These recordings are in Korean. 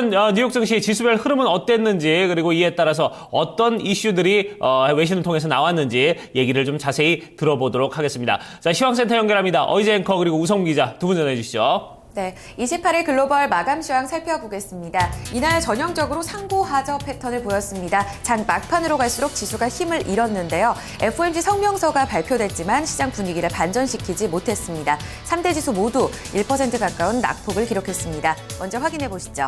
일단은 뉴욕 증시 지수별 흐름은 어땠는지 그리고 이에 따라서 어떤 이슈들이 외신을 통해서 나왔는지 얘기를 좀 자세히 들어보도록 하겠습니다. 자, 시황센터 연결합니다. 어이제 앵커 그리고 우성 기자 두 분 전해주시죠. 네, 28일 글로벌 마감 시황 살펴보겠습니다. 이날 전형적으로 상고하저 패턴을 보였습니다. 장 막판으로 갈수록 지수가 힘을 잃었는데요. FOMC 성명서가 발표됐지만 시장 분위기를 반전시키지 못했습니다. 3대 지수 모두 1% 가까운 낙폭을 기록했습니다. 먼저 확인해 보시죠.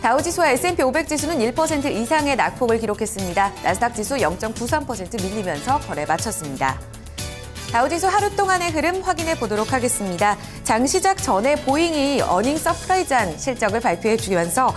다우지수와 S&P 500 지수는 1% 이상의 낙폭을 기록했습니다. 나스닥 지수 0.93% 밀리면서 거래 마쳤습니다. 다우지수 하루 동안의 흐름 확인해 보도록 하겠습니다. 장 시작 전에 보잉이 어닝 서프라이즈한 실적을 발표해 주면서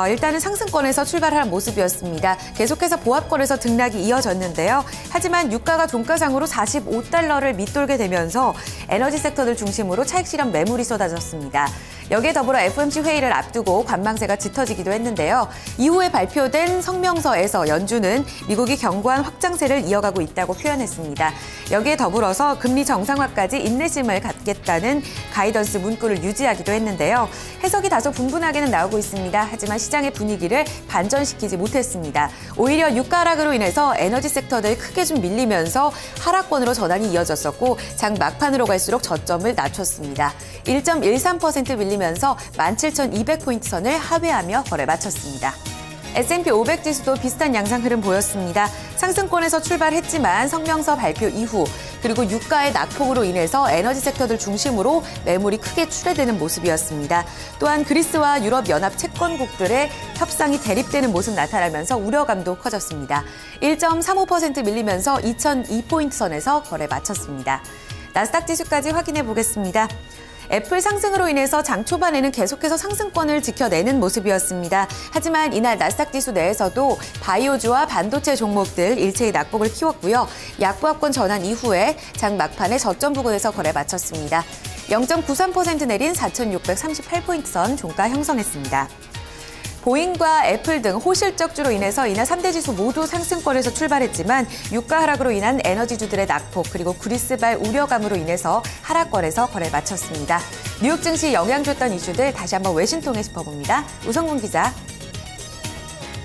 일단은 상승권에서 출발한 모습이었습니다. 계속해서 보합권에서 등락이 이어졌는데요. 하지만 유가가 종가상으로 45달러를 밑돌게 되면서 에너지 섹터들 중심으로 차익 실현 매물이 쏟아졌습니다. 여기에 더불어 FOMC 회의를 앞두고 관망세가 짙어지기도 했는데요. 이후에 발표된 성명서에서 연준은 미국이 견고한 확장세를 이어가고 있다고 표현했습니다. 여기에 더불어서 금리 정상화까지 인내심을 갖겠다는 가이던스 문구를 유지하기도 했는데요. 해석이 다소 분분하게는 나오고 있습니다. 하지만 시장의 분위기를 반전시키지 못했습니다. 오히려 유가 하락으로 인해서 에너지 섹터들 크게 좀 밀리면서 하락권으로 전환이 이어졌었고 장 막판으로 갈수록 저점을 낮췄습니다. 1.13% 밀리면서 17,200포인트 선을 하회하며 거래 마쳤습니다. S&P 500 지수도 비슷한 양상 흐름 보였습니다. 상승권에서 출발했지만 성명서 발표 이후 그리고 유가의 낙폭으로 인해서 에너지 섹터들 중심으로 매물이 크게 출회되는 모습이었습니다. 또한 그리스와 유럽 연합 채권국들의 협상이 대립되는 모습 나타나면서 우려감도 커졌습니다. 1.35% 밀리면서 2,002포인트 선에서 거래 마쳤습니다. 나스닥 지수까지 확인해 보겠습니다. 애플 상승으로 인해서 장 초반에는 계속해서 상승권을 지켜내는 모습이었습니다. 하지만 이날 나스닥 지수 내에서도 바이오주와 반도체 종목들 일체의 낙폭을 키웠고요. 약보합권 전환 이후에 장 막판에 저점 부근에서 거래 마쳤습니다. 0.93% 내린 4,638포인트 선 종가 형성했습니다. 보잉과 애플 등 호실적주로 인해서 이날 3대 지수 모두 상승권에서 출발했지만 유가 하락으로 인한 에너지주들의 낙폭 그리고 그리스발 우려감으로 인해서 하락권에서 거래 마쳤습니다. 뉴욕 증시에 영향 줬던 이슈들 다시 한번 외신 통해 짚어봅니다. 우성문 기자.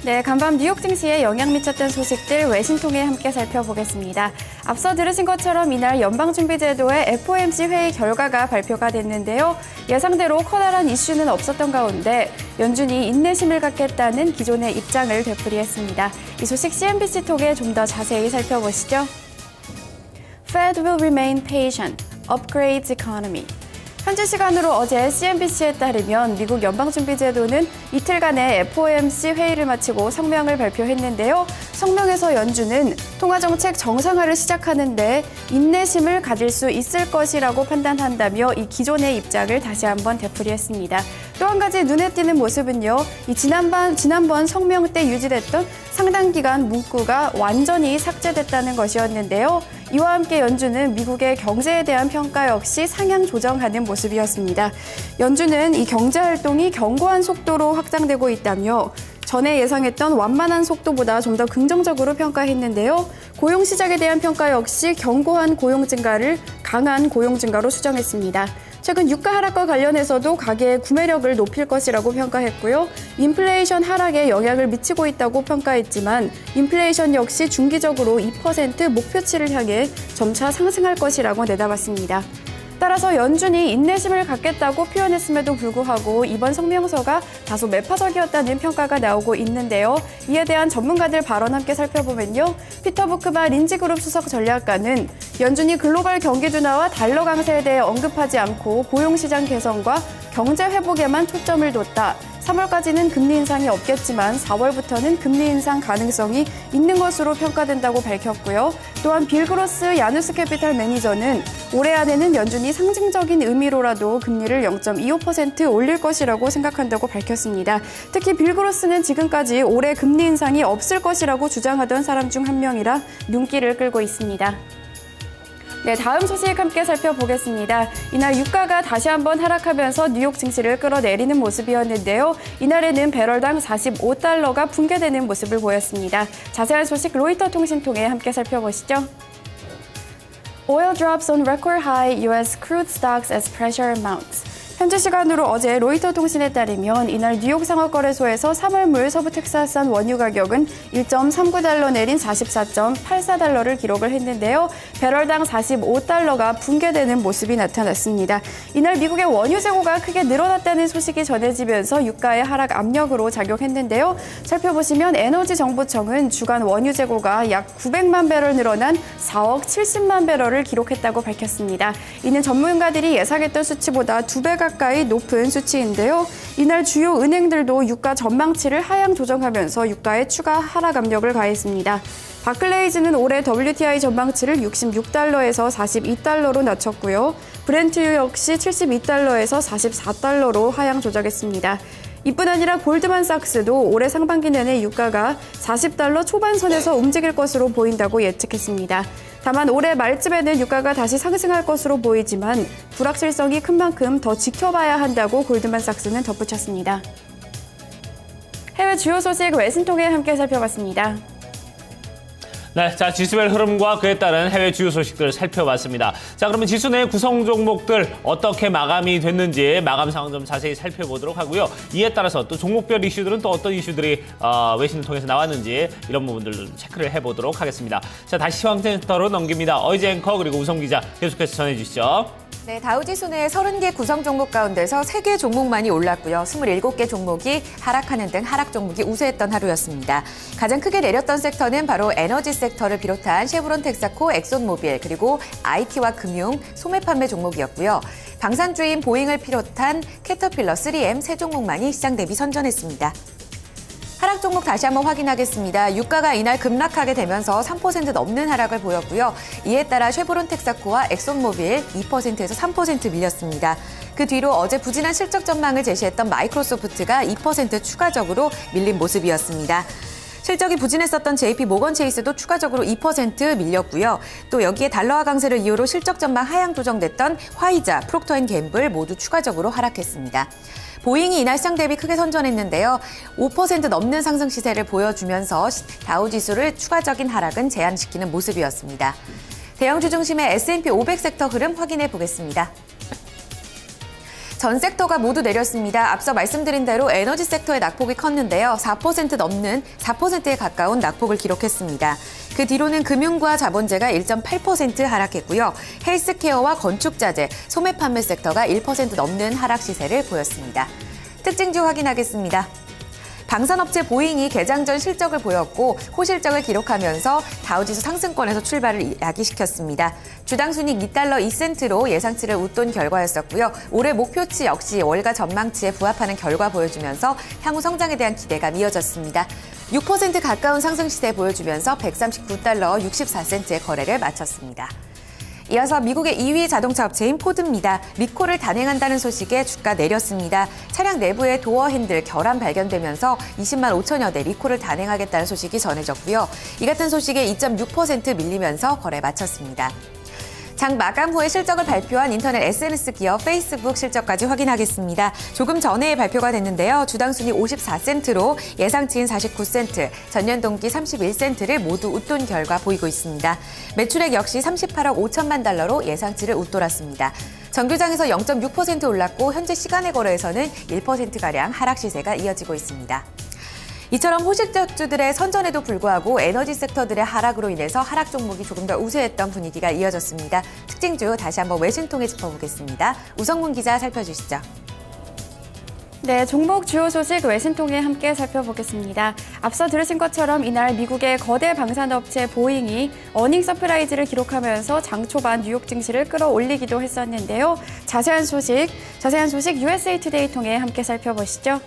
네, 간밤 뉴욕 증시에 영향 미쳤던 소식들 외신 통해 함께 살펴보겠습니다. 앞서 들으신 것처럼 이날 연방준비제도의 FOMC 회의 결과가 발표가 됐는데요. 예상대로 커다란 이슈는 없었던 가운데 연준이 인내심을 갖겠다는 기존의 입장을 되풀이했습니다. 이 소식 CNBC 통해 좀 더 자세히 살펴보시죠. Fed will remain patient, upgrades economy. 현지 시간으로 어제 CNBC에 따르면 미국 연방준비제도는 이틀간의 FOMC 회의를 마치고 성명을 발표했는데요. 성명에서 연준은 통화정책 정상화를 시작하는 데 인내심을 가질 수 있을 것이라고 판단한다며 이 기존의 입장을 다시 한번 되풀이했습니다. 또 한 가지 눈에 띄는 모습은요. 이 지난번 성명 때 유지됐던 상당 기간 문구가 완전히 삭제됐다는 것이었는데요. 이와 함께 연준은 미국의 경제에 대한 평가 역시 상향 조정하는 모습이었습니다. 연준은 이 경제 활동이 견고한 속도로 확장되고 있다며 전에 예상했던 완만한 속도보다 좀 더 긍정적으로 평가했는데요. 고용 시작에 대한 평가 역시 견고한 고용 증가를 강한 고용 증가로 수정했습니다. 최근 유가 하락과 관련해서도 가계의 구매력을 높일 것이라고 평가했고요. 인플레이션 하락에 영향을 미치고 있다고 평가했지만 인플레이션 역시 중기적으로 2% 목표치를 향해 점차 상승할 것이라고 내다봤습니다. 따라서 연준이 인내심을 갖겠다고 표현했음에도 불구하고 이번 성명서가 다소 매파적이었다는 평가가 나오고 있는데요. 이에 대한 전문가들 발언 함께 살펴보면요. 피터 부크바 린지그룹 수석 전략가는 연준이 글로벌 경기 둔화와 달러 강세에 대해 언급하지 않고 고용시장 개선과 경제 회복에만 초점을 뒀다. 3월까지는 금리 인상이 없겠지만 4월부터는 금리 인상 가능성이 있는 것으로 평가된다고 밝혔고요. 또한 빌 그로스 야누스 캐피탈 매니저는 올해 안에는 연준이 상징적인 의미로라도 금리를 0.25% 올릴 것이라고 생각한다고 밝혔습니다. 특히 빌 그로스는 지금까지 올해 금리 인상이 없을 것이라고 주장하던 사람 중 한 명이라 눈길을 끌고 있습니다. 네, 다음 소식 함께 살펴보겠습니다. 이날 유가가 다시 한번 하락하면서 뉴욕 증시를 끌어내리는 모습이었는데요. 이날에는 배럴당 45달러가 붕괴되는 모습을 보였습니다. 자세한 소식 로이터 통신 통해 함께 살펴보시죠. Oil drops on record high U.S. crude stocks as pressure mounts. 현지 시간으로 어제 로이터 통신에 따르면 이날 뉴욕 상업거래소에서 3월물 서부 텍사스산 원유 가격은 1.39달러 내린 44.84달러를 기록을 했는데요. 배럴당 45달러가 붕괴되는 모습이 나타났습니다. 이날 미국의 원유 재고가 크게 늘어났다는 소식이 전해지면서 유가의 하락 압력으로 작용했는데요. 살펴보시면 에너지정보청은 주간 원유 재고가 약 900만 배럴 늘어난 4억 70만 배럴을 기록했다고 밝혔습니다. 이는 전문가들이 예상했던 수치보다 2배 가까이 높은 수치인데요. 이날 주요 은행들도 유가 전망치를 하향 조정하면서 유가에 추가 하락 압력을 가했습니다. 바클레이즈는 올해 WTI 전망치를 66달러에서 42달러로 낮췄고요. 브렌트유 역시 72달러에서 44달러로 하향 조정했습니다. 이뿐 아니라 골드만삭스도 올해 상반기 내내 유가가 40달러 초반선에서 움직일 것으로 보인다고 예측했습니다. 다만 올해 말쯤에는 유가가 다시 상승할 것으로 보이지만 불확실성이 큰 만큼 더 지켜봐야 한다고 골드만삭스는 덧붙였습니다. 해외 주요 소식 외신 통해 함께 살펴봤습니다. 네, 자, 지수별 흐름과 그에 따른 해외 주요 소식들 살펴봤습니다. 자, 그러면 지수 내 구성 종목들 어떻게 마감이 됐는지 마감 상황 좀 자세히 살펴보도록 하고요. 이에 따라서 또 종목별 이슈들은 또 어떤 이슈들이 외신을 통해서 나왔는지 이런 부분들을 체크를 해보도록 하겠습니다. 자, 다시 시황센터로 넘깁니다. 어이지 앵커 그리고 우성 기자 계속해서 전해주시죠. 네, 다우지수 내 30개 구성 종목 가운데서 3개 종목만이 올랐고요. 27개 종목이 하락하는 등 하락 종목이 우세했던 하루였습니다. 가장 크게 내렸던 섹터는 바로 에너지 섹터를 비롯한 쉐브론 텍사코, 엑손모빌, 그리고 IT와 금융, 소매 판매 종목이었고요. 방산주인 보잉을 비롯한 캐터필러, 3M 세 종목만이 시장 대비 선전했습니다. 하락 종목 다시 한번 확인하겠습니다. 유가가 이날 급락하게 되면서 3% 넘는 하락을 보였고요. 이에 따라 쉐브론 텍사코와 엑손모빌 2%에서 3% 밀렸습니다. 그 뒤로 어제 부진한 실적 전망을 제시했던 마이크로소프트가 2% 추가적으로 밀린 모습이었습니다. 실적이 부진했었던 JP 모건 체이스도 추가적으로 2% 밀렸고요. 또 여기에 달러화 강세를 이유로 실적 전망 하향 조정됐던 화이자, 프록터앤갬블 모두 추가적으로 하락했습니다. 보잉이 이날 시장 대비 크게 선전했는데요. 5% 넘는 상승 시세를 보여주면서 다우지수를 추가적인 하락은 제한시키는 모습이었습니다. 대형주 중심의 S&P 500 섹터 흐름 확인해 보겠습니다. 전 섹터가 모두 내렸습니다. 앞서 말씀드린 대로 에너지 섹터의 낙폭이 컸는데요. 4% 넘는 4%에 가까운 낙폭을 기록했습니다. 그 뒤로는 금융과 자본재가 1.8% 하락했고요. 헬스케어와 건축자재, 소매 판매 섹터가 1% 넘는 하락 시세를 보였습니다. 특징주 확인하겠습니다. 방산업체 보잉이 개장 전 실적을 보였고 호실적을 기록하면서 다우지수 상승권에서 출발을 야기시켰습니다. 주당 순이익 2달러 2센트로 예상치를 웃돈 결과였었고요. 올해 목표치 역시 월가 전망치에 부합하는 결과 보여주면서 향후 성장에 대한 기대가 이어졌습니다. 6% 가까운 상승 시세 보여주면서 139달러 64센트의 거래를 마쳤습니다. 이어서 미국의 2위 자동차 업체인 포드입니다. 리콜을 단행한다는 소식에 주가 내렸습니다. 차량 내부에 도어 핸들 결함 발견되면서 20만 5천여 대 리콜을 단행하겠다는 소식이 전해졌고요. 이 같은 소식에 2.6% 밀리면서 거래 마쳤습니다. 장 마감 후에 실적을 발표한 인터넷 SNS 기업 페이스북 실적까지 확인하겠습니다. 조금 전에 발표가 됐는데요. 주당 순이 54센트로 예상치인 49센트, 전년 동기 31센트를 모두 웃돈 결과 보이고 있습니다. 매출액 역시 38억 5천만 달러로 예상치를 웃돌았습니다. 정규장에서 0.6% 올랐고 현재 시간의 거래에서는 1%가량 하락 시세가 이어지고 있습니다. 이처럼 호실적주들의 선전에도 불구하고 에너지 섹터들의 하락으로 인해서 하락 종목이 조금 더 우세했던 분위기가 이어졌습니다. 특징주 다시 한번 외신 통해 짚어보겠습니다. 우성문 기자 살펴주시죠. 네, 종목 주요 소식 외신 통해 함께 살펴보겠습니다. 앞서 들으신 것처럼 이날 미국의 거대 방산업체 보잉이 어닝 서프라이즈를 기록하면서 장 초반 뉴욕 증시를 끌어올리기도 했었는데요. 자세한 소식 USA Today 통해 함께 살펴보시죠.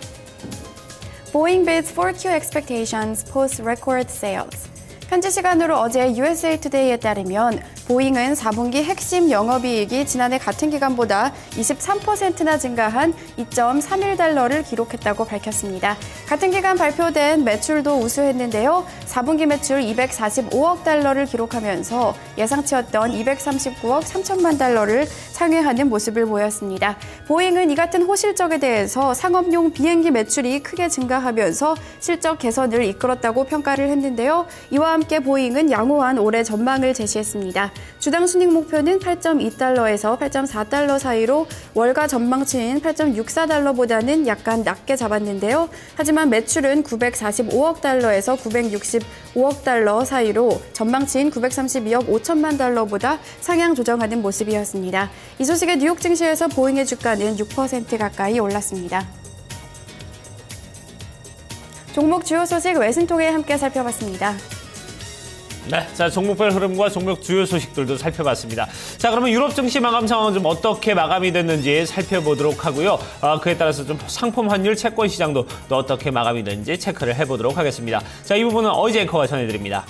Boeing bids 4Q expectations post record sales. 현지 시간으로 어제 USA Today에 따르면 보잉은 4분기 핵심 영업이익이 지난해 같은 기간보다 23%나 증가한 2.31달러를 기록했다고 밝혔습니다. 같은 기간 발표된 매출도 우수했는데요. 4분기 매출 245억 달러를 기록하면서 예상치였던 239억 3천만 달러를 상회하는 모습을 보였습니다. 보잉은 이 같은 호실적에 대해서 상업용 비행기 매출이 크게 증가하면서 실적 개선을 이끌었다고 평가를 했는데요. 이와 함께 보잉은 양호한 올해 전망을 제시했습니다. 주당 순익 목표는 8.2달러에서 8.4달러 사이로 월가 전망치인 8.64달러보다는 약간 낮게 잡았는데요. 하지만 매출은 945억 달러에서 965억 달러 사이로 전망치인 932억 5천만 달러보다 상향 조정하는 모습이었습니다. 이 소식에 뉴욕 증시에서 보잉의 주가는 6% 가까이 올랐습니다. 종목 주요 소식 외신 통해 함께 살펴봤습니다. 네, 자 종목별 흐름과 종목 주요 소식들도 살펴봤습니다. 자, 그러면 유럽 증시 마감 상황은 좀 어떻게 마감이 됐는지 살펴보도록 하고요. 그에 따라서 좀 상품 환율, 채권 시장도 또 어떻게 마감이 됐는지 체크를 해보도록 하겠습니다. 자, 이 부분은 어이제 앵커가 전해드립니다.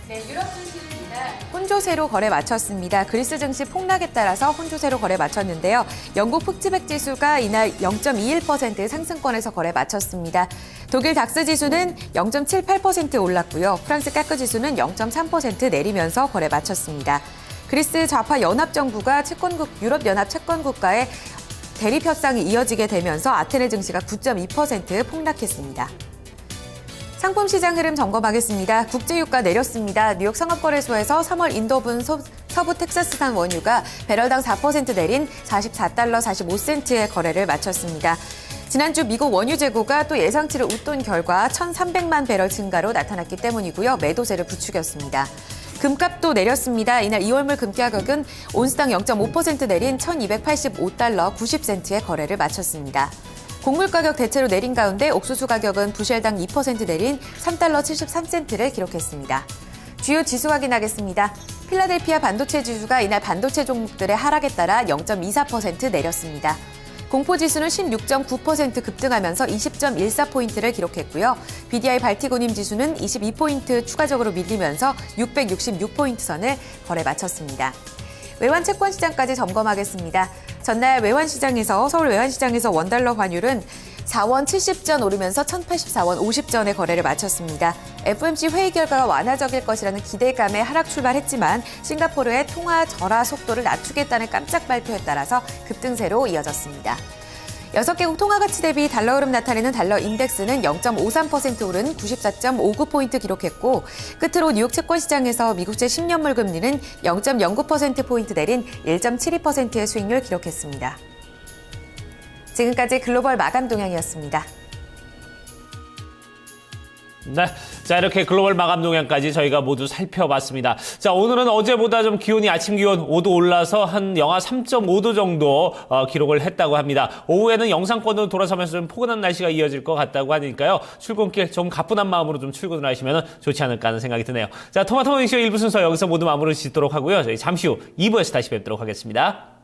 네, 유럽 증시는 이날 혼조세로 거래 마쳤습니다. 그리스 증시 폭락에 따라서 혼조세로 거래 마쳤는데요. 영국 푹츠백 지수가 이날 0.21% 상승권에서 거래 마쳤습니다. 독일 닥스 지수는 0.78% 올랐고요. 프랑스 까크 지수는 0.3% 내리면서 거래 마쳤습니다. 그리스 좌파 연합정부가 유럽 연합 채권 국가의 대립 협상이 이어지게 되면서 아테네 증시가 9.2% 폭락했습니다. 상품 시장 흐름 점검하겠습니다. 국제유가 내렸습니다. 뉴욕 상업거래소에서 3월 인도분 서부 텍사스산 원유가 배럴당 4% 내린 44달러 45센트의 거래를 마쳤습니다. 지난주 미국 원유 재고가 또 예상치를 웃돈 결과 1,300만 배럴 증가로 나타났기 때문이고요. 매도세를 부추겼습니다. 금값도 내렸습니다. 이날 2월물 금 가격은 온스당 0.5% 내린 1,285달러 90센트의 거래를 마쳤습니다. 곡물 가격 대체로 내린 가운데 옥수수 가격은 부실당 2% 내린 3달러 73센트를 기록했습니다. 주요 지수 확인하겠습니다. 필라델피아 반도체 지수가 이날 반도체 종목들의 하락에 따라 0.24% 내렸습니다. 공포지수는 16.9% 급등하면서 20.14포인트를 기록했고요. BDI 발티고님 지수는 22포인트 추가적으로 밀리면서 666포인트 선을 거래 마쳤습니다. 외환 채권 시장까지 점검하겠습니다. 전날 서울 외환시장에서 원달러 환율은 4원 70전 오르면서 1,084원 50전의 거래를 마쳤습니다. FOMC 회의 결과가 완화적일 것이라는 기대감에 하락 출발했지만 싱가포르의 통화 절하 속도를 낮추겠다는 깜짝 발표에 따라서 급등세로 이어졌습니다. 6개국 통화 가치 대비 달러 흐름 나타내는 달러 인덱스는 0.53% 오른 94.59포인트 기록했고 끝으로 뉴욕 채권 시장에서 미국제 10년물 금리는 0.09%포인트 내린 1.72%의 수익률 기록했습니다. 지금까지 글로벌 마감 동향이었습니다. 네, 자 이렇게 글로벌 마감 동향까지 저희가 모두 살펴봤습니다. 자, 오늘은 어제보다 좀 기온이 아침 기온 5도 올라서 한 영하 3.5도 정도 기록을 했다고 합니다. 오후에는 영상권으로 돌아서면서 좀 포근한 날씨가 이어질 것 같다고 하니까요. 출근길 좀 가뿐한 마음으로 좀 출근을 하시면 좋지 않을까 하는 생각이 드네요. 자, 토마토 닝쇼 1부 순서 여기서 모두 마무리 짓도록 하고요. 저희 잠시 후 2부에서 다시 뵙도록 하겠습니다.